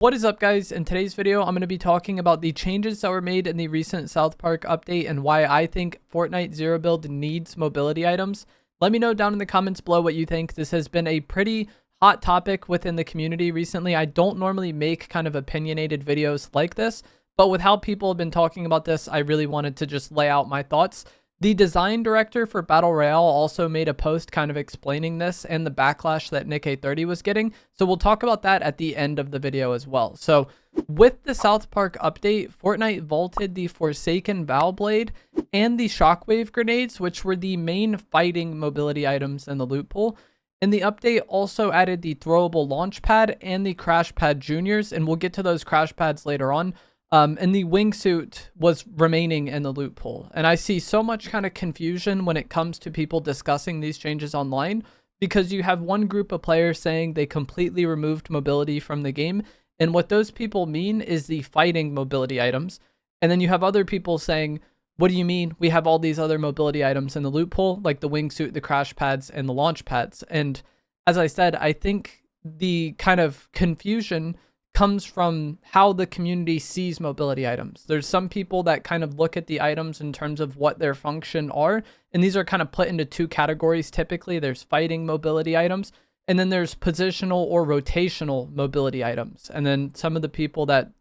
What is up, guys? In today's video, I'm going to be talking about the changes that were made in the recent South Park update and why I think Fortnite Zero Build needs mobility items. Let me know down in the comments below what you think. This has been a pretty hot topic within the community recently. I don't normally make kind of opinionated videos like this, but with how people have been talking about this, I really wanted to just lay out my thoughts. The design director for Battle Royale also made a post kind of explaining this and the backlash that Nick A30 was getting. So we'll talk about that at the end of the video as well. So with the South Park update, Fortnite vaulted the Forsaken Bow Blade and the shockwave grenades, which were the main fighting mobility items in the loot pool. And the update also added the throwable launch pad and the crash pad juniors, and we'll get to those crash pads later on. And the wingsuit was remaining in the loot pool. And I see so much kind of confusion when it comes to people discussing these changes online, because you have one group of players saying they completely removed mobility from the game. And what those people mean is the fighting mobility items. And then you have other people saying, what do you mean? We have all these other mobility items in the loot pool, like the wingsuit, the crash pads, and the launch pads. And as I said, I think the kind of confusion comes from how the community sees mobility items. There's some people that kind of look at the items in terms of what their function are, and these are kind of put into two categories typically. There's fighting mobility items, and then there's positional or rotational mobility items. And then some of the people that,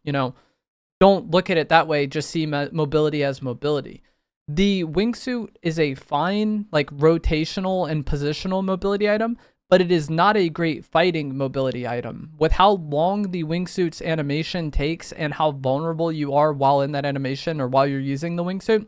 don't look at it that way, just see mobility as mobility. The wingsuit is a fine, like, rotational and positional mobility item, but it is not a great fighting mobility item. With how long the wingsuit's animation takes and how vulnerable you are while in that animation or while you're using the wingsuit,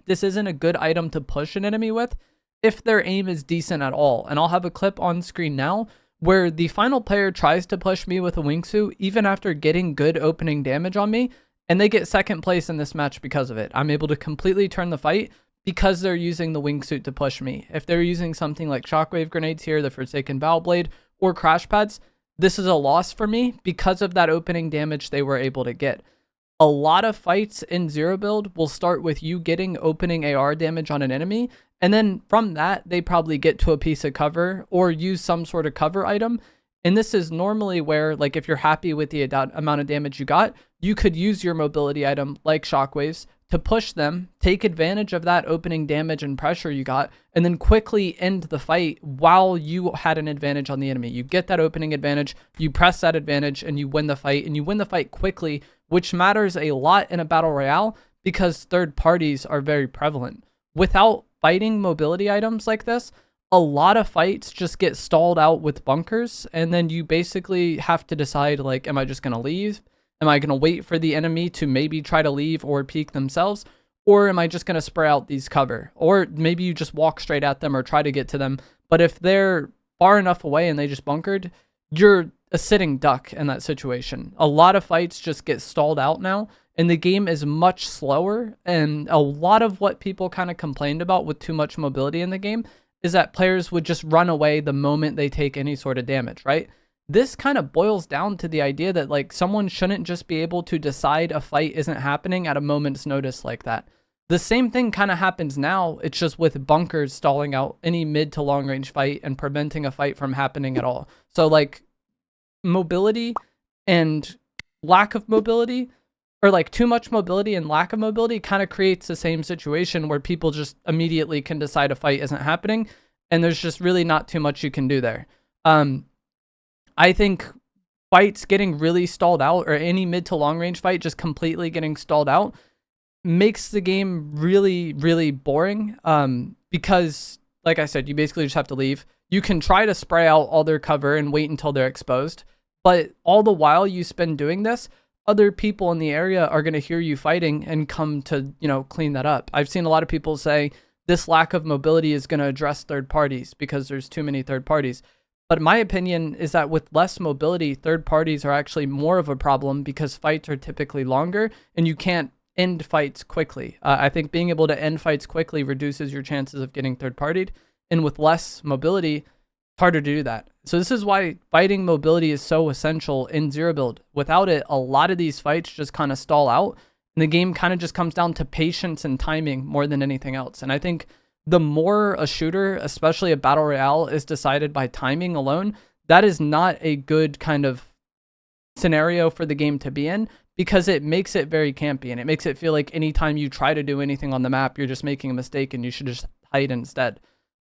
this isn't a good item to push an enemy with if their aim is decent at all. And I'll have a clip on screen now where the final player tries to push me with a wingsuit even after getting good opening damage on me, and they get second place in this match because of it. I'm able to completely turn the fight because they're using the wingsuit to push me. If they're using something like shockwave grenades here, the Forsaken Bow Blade, or crash pads, this is a loss for me because of that opening damage they were able to get. A lot of fights in Zero Build will start with you getting opening AR damage on an enemy, and then from that, they probably get to a piece of cover or use some sort of cover item. And this is normally where, like, if you're happy with the amount of damage you got, you could use your mobility item like shockwaves to push them, take advantage of that opening damage and pressure you got, and then quickly end the fight while you had an advantage on the enemy. You get that opening advantage, you press that advantage, and you win the fight, and you win the fight quickly, which matters a lot in a battle royale because third parties are very prevalent. Without fighting mobility items like this, a lot of fights just get stalled out with bunkers, and then you basically have to decide, like, am I just going to leave? Am I going to wait for the enemy to maybe try to leave or peek themselves? Or am I just going to spray out these cover? Or maybe you just walk straight at them or try to get to them. But if they're far enough away and they just bunkered, you're a sitting duck in that situation. A lot of fights just get stalled out now, and the game is much slower. And a lot of what people kind of complained about with too much mobility in the game is that players would just run away the moment they take any sort of damage, right? This kind of boils down to the idea that, like, someone shouldn't just be able to decide a fight isn't happening at a moment's notice like that. The same thing kind of happens now. It's just with bunkers stalling out any mid to long range fight and preventing a fight from happening at all. So, like, mobility and lack of mobility, or like too much mobility and lack of mobility, kind of creates the same situation where people just immediately can decide a fight isn't happening, and there's just really not too much you can do there. I think fights getting really stalled out, or any mid to long range fight just completely getting stalled out, makes the game really, really boring. Because, like I said, you basically just have to leave. You can try to spray out all their cover and wait until they're exposed, but all the while you spend doing this, other people in the area are going to hear you fighting and come to, clean that up. I've seen a lot of people say this lack of mobility is going to address third parties because there's too many third parties. But my opinion is that with less mobility, third parties are actually more of a problem because fights are typically longer and you can't end fights quickly. I think being able to end fights quickly reduces your chances of getting third partied. And with less mobility, it's harder to do that. So this is why fighting mobility is so essential in Zero Build. Without it, a lot of these fights just kind of stall out, and the game kind of just comes down to patience and timing more than anything else. And I think the more a shooter, especially a battle royale, is decided by timing alone, that is not a good kind of scenario for the game to be in, because it makes it very campy, and it makes it feel like anytime you try to do anything on the map, you're just making a mistake and you should just hide instead.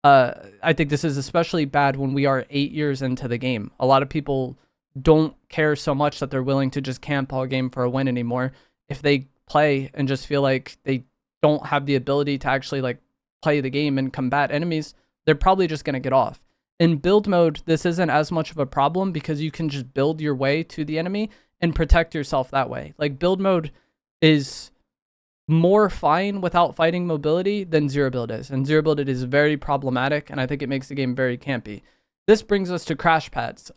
I think this is especially bad when we are 8 years into the game. A lot of people don't care so much that they're willing to just camp all game for a win anymore. If they play and just feel like they don't have the ability to actually like play the game and combat enemies, they're probably just going to get off. In build mode, this isn't as much of a problem because you can just build your way to the enemy and protect yourself that way. Like, build mode is more fine without fighting mobility than zero build is. And zero build is very problematic, and I think it makes the game very campy. This brings us to crash pads.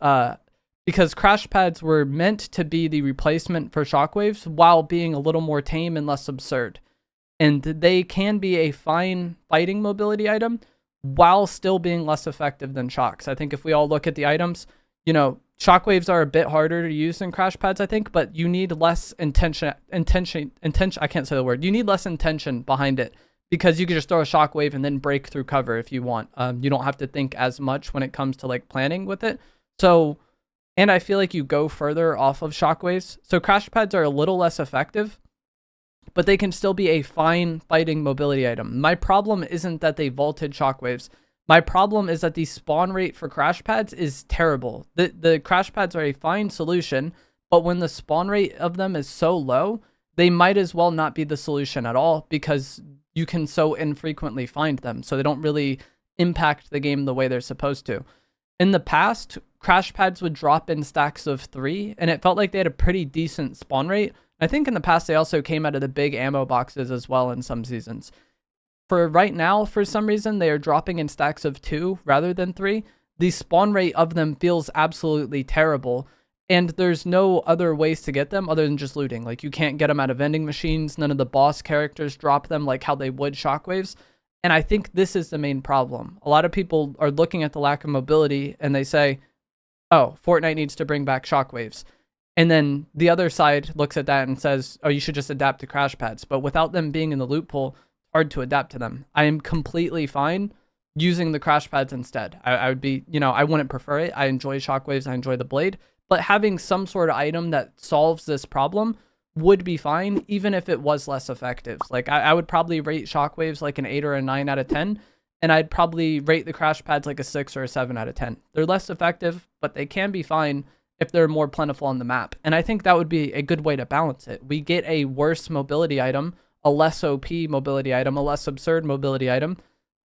Because crash pads were meant to be the replacement for shockwaves while being a little more tame and less absurd. And they can be a fine fighting mobility item while still being less effective than shocks. I think if we all look at the items, you know, shockwaves are a bit harder to use than crash pads, I think, but you need less intention, I can't say the word. You need less intention behind it, because you can just throw a shockwave and then break through cover if you want. You don't have to think as much when it comes to like planning with it. So, and I feel like you go further off of shockwaves. So crash pads are a little less effective, but they can still be a fine fighting mobility item. My problem isn't that they vaulted shockwaves. My problem is that the spawn rate for crash pads is terrible. The crash pads are a fine solution, but when the spawn rate of them is so low, they might as well not be the solution at all, because you can so infrequently find them. So they don't really impact the game the way they're supposed to. In the past, crash pads would drop in stacks of 3, and it felt like they had a pretty decent spawn rate. I think in the past, they also came out of the big ammo boxes as well in some seasons. For right now, for some reason, they are dropping in stacks of 2 rather than 3. The spawn rate of them feels absolutely terrible, and there's no other ways to get them other than just looting. Like, you can't get them out of vending machines. None of the boss characters drop them like how they would shockwaves. And I think this is the main problem. A lot of people are looking at the lack of mobility and they say, oh, Fortnite needs to bring back shockwaves. And then the other side looks at that and says, oh, you should just adapt to crash pads. But without them being in the loot pool, hard to adapt to them. I am completely fine using the crash pads instead. I would be, you know, I wouldn't prefer it. I enjoy shockwaves. I enjoy the blade. But having some sort of item that solves this problem would be fine, even if it was less effective. Like, I would probably rate shockwaves like an 8 or a 9 out of 10. And I'd probably rate the crash pads like a 6 or a 7 out of 10. They're less effective, but they can be fine if they're more plentiful on the map. And I think that would be a good way to balance it. We get a worse mobility item, a less OP mobility item, a less absurd mobility item,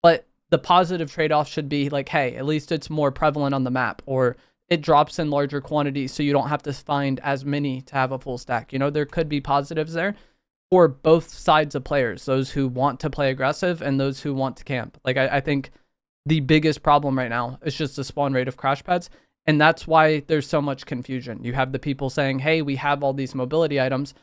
but the positive trade-off should be like, hey, at least it's more prevalent on the map, or it drops in larger quantities so you don't have to find as many to have a full stack. You know, there could be positives there for both sides of players, those who want to play aggressive and those who want to camp. Like, I think the biggest problem right now is just the spawn rate of crash pads. And that's why there's so much confusion. You have the people saying, hey, we have all these mobility items.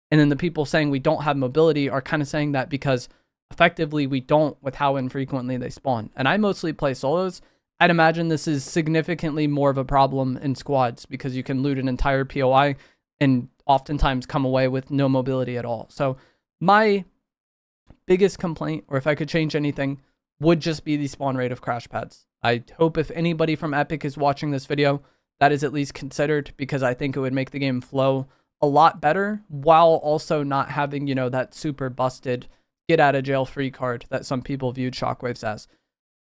And then the people saying we don't have mobility are kind of saying that because effectively we don't, with how infrequently they spawn. And I mostly play solos. I'd imagine this is significantly more of a problem in squads because you can loot an entire POI and oftentimes come away with no mobility at all. So my biggest complaint, or if I could change anything, would just be the spawn rate of crash pads. I hope if anybody from Epic is watching this video, that is at least considered, because I think it would make the game flow a lot better while also not having, you know, that super busted get out of jail free card that some people viewed shockwaves as.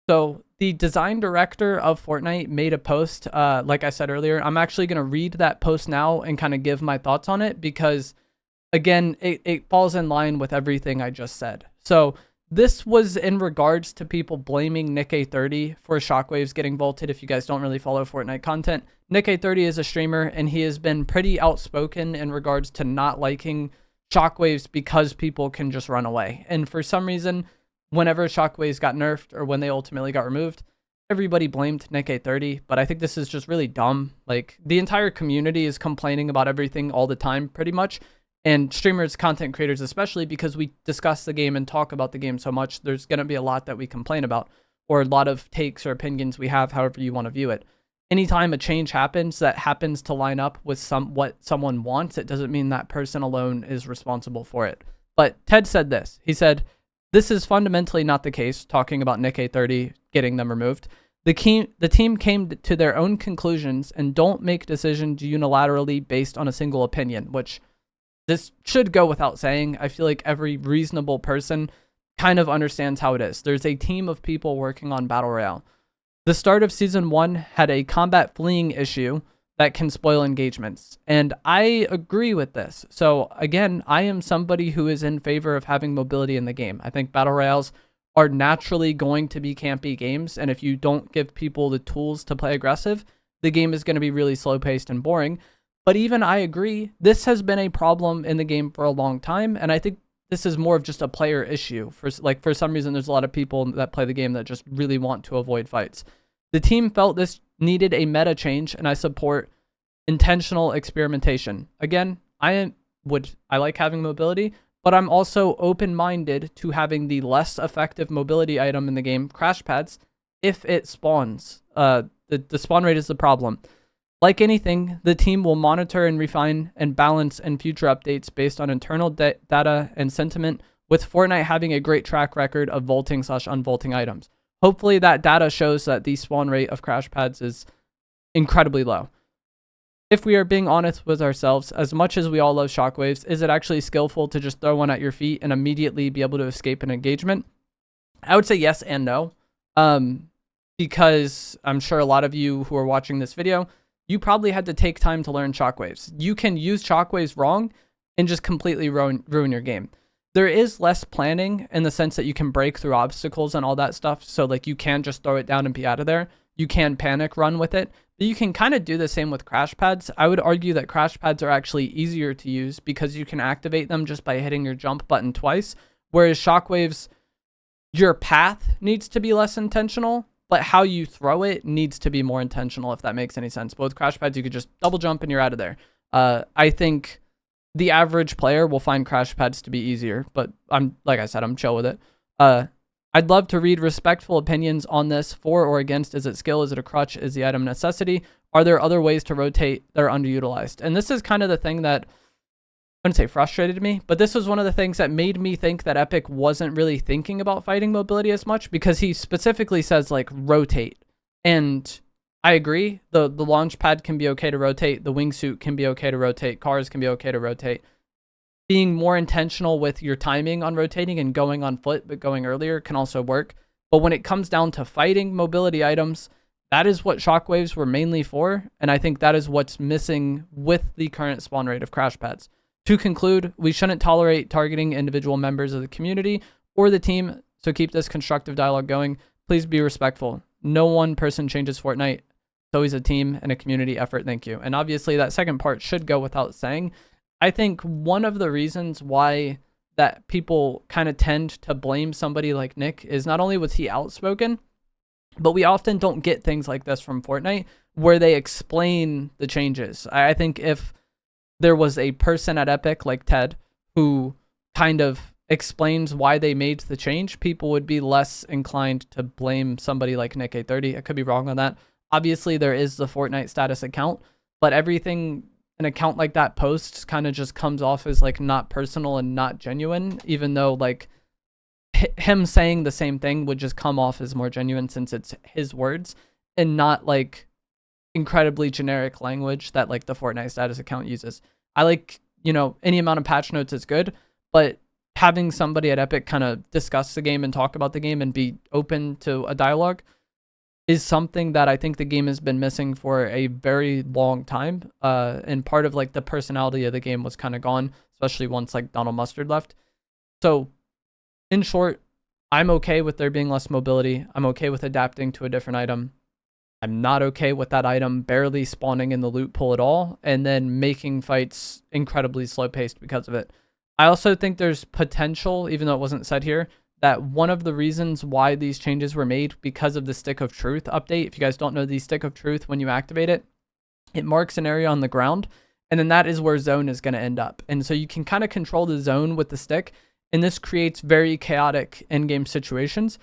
So the design director of Fortnite made a post, like I said earlier. I'm actually going to read that post now and kind of give my thoughts on it because, again, it falls in line with everything I just said. So this was in regards to people blaming Nick830 for shockwaves getting vaulted. If you guys don't really follow Fortnite content, Nick830 is a streamer, and he has been pretty outspoken in regards to not liking shockwaves because people can just run away. And for some reason, whenever shockwaves got nerfed or when they ultimately got removed, everybody blamed Nick830. But I think this is just really dumb. Like, the entire community is complaining about everything all the time, pretty much. And streamers, content creators especially, because we discuss the game and talk about the game so much, there's going to be a lot that we complain about, or a lot of takes or opinions we have, however you want to view it. Anytime a change happens that happens to line up with what someone wants, it doesn't mean that person alone is responsible for it. But Ted said this. He said, this is fundamentally not the case, talking about Nick830 getting them removed. The team came to their own conclusions and don't make decisions unilaterally based on a single opinion, which this should go without saying. I feel like every reasonable person kind of understands how it is. There's a team of people working on Battle Royale. The start of Season 1 had a combat fleeing issue that can spoil engagements, and I agree with this. So again, I am somebody who is in favor of having mobility in the game. I think Battle Royales are naturally going to be campy games, and if you don't give people the tools to play aggressive, the game is going to be really slow-paced and boring. But even I agree, this has been a problem in the game for a long time, and I think this is more of just a player issue. For some reason, there's a lot of people that play the game that just really want to avoid fights. The team felt this needed a meta change, and I support intentional experimentation. Again, I like having mobility, but I'm also open-minded to having the less effective mobility item in the game, crash pads, if it spawns. The spawn rate is the problem. Like anything, the team will monitor and refine and balance in future updates based on internal data and sentiment, with Fortnite having a great track record of vaulting/unvaulting items. Hopefully that data shows that the spawn rate of crash pads is incredibly low. If we are being honest with ourselves, as much as we all love shockwaves, is it actually skillful to just throw one at your feet and immediately be able to escape an engagement? I would say yes and no, because I'm sure a lot of you who are watching this video, you probably had to take time to learn shockwaves. You can use shockwaves wrong and just completely ruin your game. There is less planning in the sense that you can break through obstacles and all that stuff. So like you can just throw it down and be out of there. You can panic run with it. But you can kind of do the same with crash pads. I would argue that crash pads are actually easier to use because you can activate them just by hitting your jump button twice. Whereas shockwaves, your path needs to be less intentional, but how you throw it needs to be more intentional, if that makes any sense. But with crash pads, you could just double jump and you're out of there. I think the average player will find crash pads to be easier, but like I said, I'm chill with it. I'd love to read respectful opinions on this, for or against. Is it skill? Is it a crutch? Is the item a necessity? Are there other ways to rotate that are underutilized? And this is kind of the thing that, I wouldn't say frustrated me, but this was one of the things that made me think that Epic wasn't really thinking about fighting mobility as much, because he specifically says like rotate. And I agree, the launch pad can be okay to rotate, the wingsuit can be okay to rotate, cars can be okay to rotate. Being more intentional with your timing on rotating and going on foot, but going earlier can also work. But when it comes down to fighting mobility items, that is what shockwaves were mainly for. And I think that is what's missing with the current spawn rate of crash pads. To conclude, we shouldn't tolerate targeting individual members of the community or the team. So keep this constructive dialogue going. Please be respectful. No one person changes Fortnite. It's always a team and a community effort. Thank you. And obviously that second part should go without saying. I think one of the reasons why that people kind of tend to blame somebody like Nick is not only was he outspoken, but we often don't get things like this from Fortnite where they explain the changes. I think if there was a person at Epic like Ted who kind of explains why they made the change, people would be less inclined to blame somebody like Nick 830. I could be wrong on that. Obviously, there is the Fortnite status account, but everything an account like that posts kind of just comes off as like not personal and not genuine, even though like him saying the same thing would just come off as more genuine since it's his words and not like incredibly generic language that like the Fortnite status account uses. I like, any amount of patch notes is good, but having somebody at Epic kind of discuss the game and talk about the game and be open to a dialogue is something that I think the game has been missing for a very long time. And part of like the personality of the game was kind of gone, especially once like Donald Mustard left. So in short, I'm okay with there being less mobility. I'm okay with adapting to a different item. I'm not okay with that item barely spawning in the loot pool at all and then making fights incredibly slow paced because of it. I also think there's potential, even though it wasn't said here, that one of the reasons why these changes were made because of the Stick of Truth update. If you guys don't know the Stick of Truth, when you activate it, it marks an area on the ground, and then that is where zone is going to end up. And so you can kind of control the zone with the stick, and this creates very chaotic in-game situations.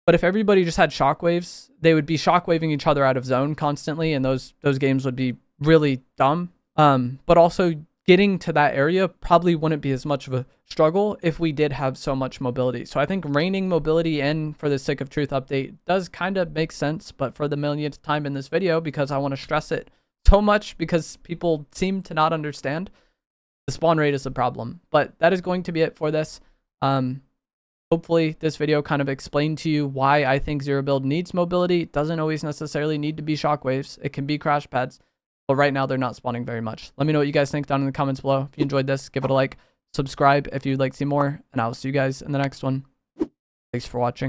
But if everybody just had shockwaves, they would be shockwaving each other out of zone constantly, and those games would be really dumb. But also getting to that area probably wouldn't be as much of a struggle if we did have so much mobility. So I think reining mobility in for the Stick of Truth update does kind of make sense, but for the millionth time in this video, because I want to stress it so much because people seem to not understand, the spawn rate is the problem. But that is going to be it for this. Hopefully this video kind of explained to you why I think Zero Build needs mobility. It doesn't always necessarily need to be shockwaves. It can be crash pads. But right now, they're not spawning very much. Let me know what you guys think down in the comments below. If you enjoyed this, give it a like. Subscribe if you'd like to see more. And I will see you guys in the next one. Thanks for watching.